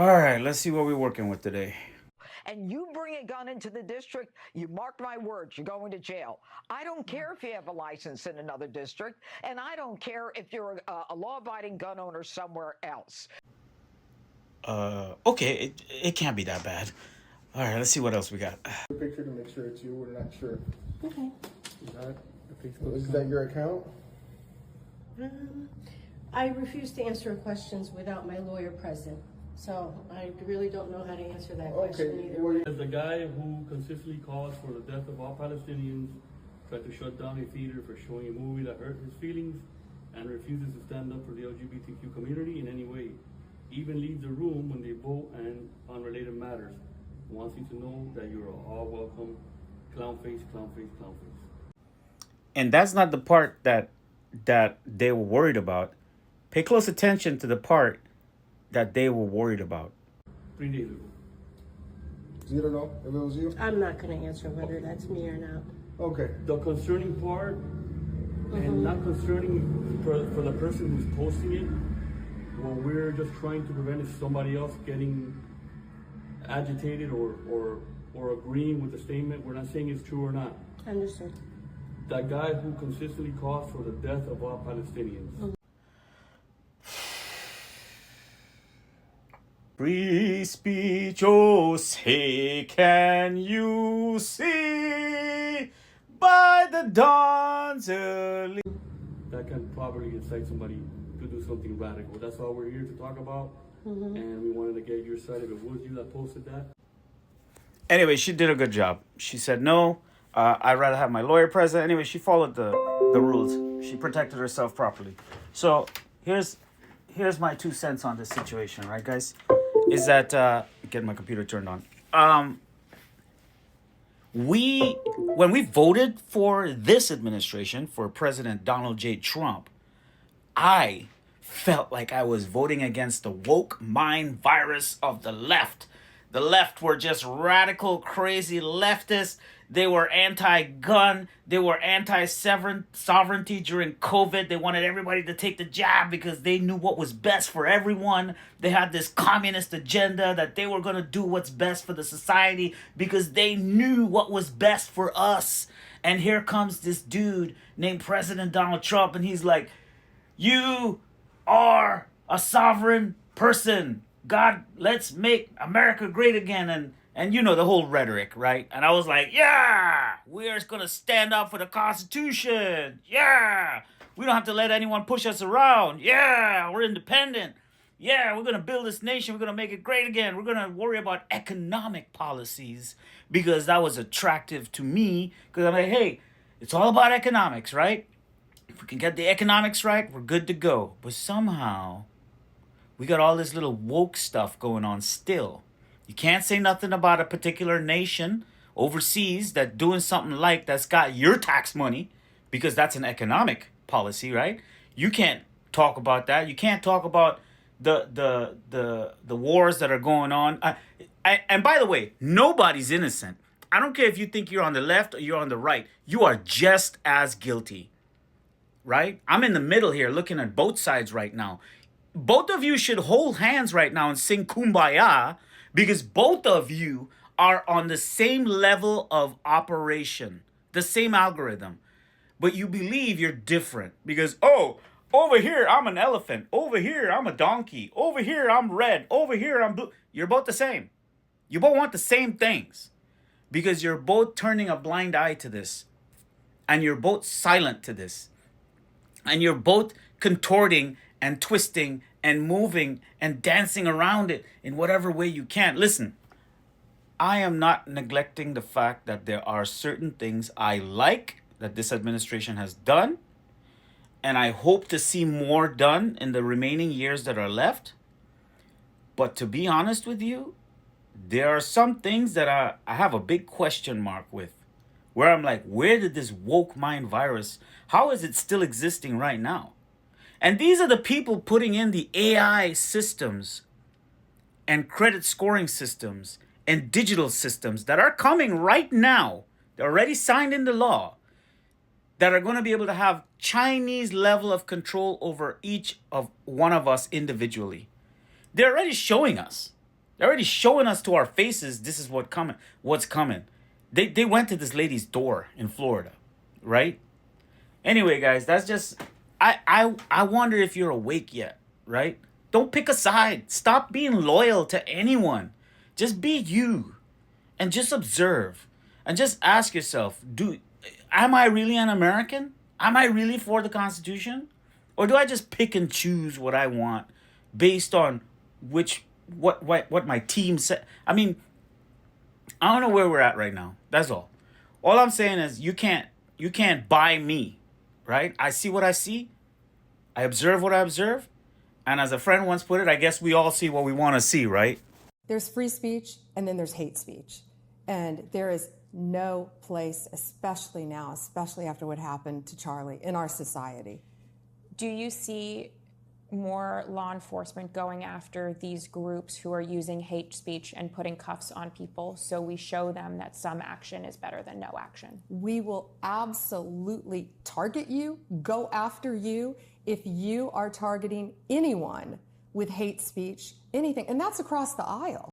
All right, let's see what we're working with today. And you bring a gun into the district, you mark my words, you're going to jail. I don't care if you have a license in another district, and I don't care if you're a law-abiding gun owner somewhere else. Okay, it can't be that bad. All right, let's see what else we got. Picture to make sure it's you. We're not sure. Okay. Is that your account? I refuse to answer questions without my lawyer present, so I really don't know how to answer that question either. As the guy who consistently calls for the death of all Palestinians, tried to shut down a theater for showing a movie that hurt his feelings, and refuses to stand up for the LGBTQ community in any way, even leaves the room when they vote and on related matters, wants you to know that you're all welcome. Clown face, clown face, clown face. And that's not the part that they were worried about. Pay close attention to the part that they were worried about. 3 days ago. So you don't know if it was you? I'm not going to answer whether that's me or not. Okay. The concerning part, and not concerning for the person who's posting it, what we're just trying to prevent is somebody else getting agitated or agreeing with the statement. We're not saying it's true or not. Understood. That guy who consistently calls for the death of all Palestinians. Free speech, oh say, can you see by the dawn's early... That can probably incite somebody to do something radical. That's all we're here to talk about. And we wanted to get your side if it was you that posted that. Anyway, she did a good job. She said, no, I'd rather have my lawyer present. Anyway, she followed the rules. She protected herself properly. So here's my 2 cents on this situation, right, guys? Is that, get my computer turned on. When we voted for this administration, for President Donald J. Trump, I felt like I was voting against the woke mind virus of the left. The left were just radical, crazy leftists. They were anti-gun. They were anti-sovereignty during COVID. They wanted everybody to take the jab because they knew what was best for everyone. They had this communist agenda that they were going to do what's best for the society because they knew what was best for us. And here comes this dude named President Donald Trump, and he's like, you are a sovereign person. God, let's make America great again. And you know the whole rhetoric, right? And I was like, yeah, we're going to stand up for the Constitution. Yeah, we don't have to let anyone push us around. Yeah, we're independent. Yeah, we're going to build this nation. We're going to make it great again. We're going to worry about economic policies because that was attractive to me. Because I'm like, hey, it's all about economics, right? If we can get the economics right, we're good to go. But somehow, we got all this little woke stuff going on still. You can't say nothing about a particular nation overseas that doing something like that's got your tax money because that's an economic policy, right? You can't talk about that. You can't talk about the wars that are going on. And by the way, nobody's innocent. I don't care if you think you're on the left or you're on the right. You are just as guilty, right? I'm in the middle here looking at both sides right now. Both of you should hold hands right now and sing Kumbaya because both of you are on the same level of operation, the same algorithm. But you believe you're different because, oh, over here I'm an elephant. Over here I'm a donkey. Over here I'm red. Over here I'm blue. You're both the same. You both want the same things because you're both turning a blind eye to this. And you're both silent to this. And you're both contorting and twisting and moving and dancing around it in whatever way you can. Listen, I am not neglecting the fact that there are certain things I like that this administration has done, and I hope to see more done in the remaining years that are left. But to be honest with you, there are some things that I have a big question mark with, where I'm like, where did this woke mind virus, how is it still existing right now? And these are the people putting in the AI systems and credit scoring systems and digital systems that are coming right now. They're already signed into law that are going to be able to have Chinese level of control over each of one of us individually. They're already showing us. They're already showing us to our faces this is what's coming. They went to this lady's door in Florida, right? Anyway, guys, that's just I wonder if you're awake yet, right? Don't pick a side. Stop being loyal to anyone. Just be you and just observe and just ask yourself, am I really an American? Am I really for the Constitution? Or do I just pick and choose what I want based on what my team said? I mean, I don't know where we're at right now. That's all. All I'm saying is you can't buy me, right? I see what I see. I observe what I observe. And as a friend once put it, I guess we all see what we want to see, right? There's free speech and then there's hate speech. And there is no place, especially now, especially after what happened to Charlie, in our society. Do you see more law enforcement going after these groups who are using hate speech and putting cuffs on people so we show them that some action is better than no action? We will absolutely target you, go after you, if you are targeting anyone with hate speech, anything. And that's across the aisle.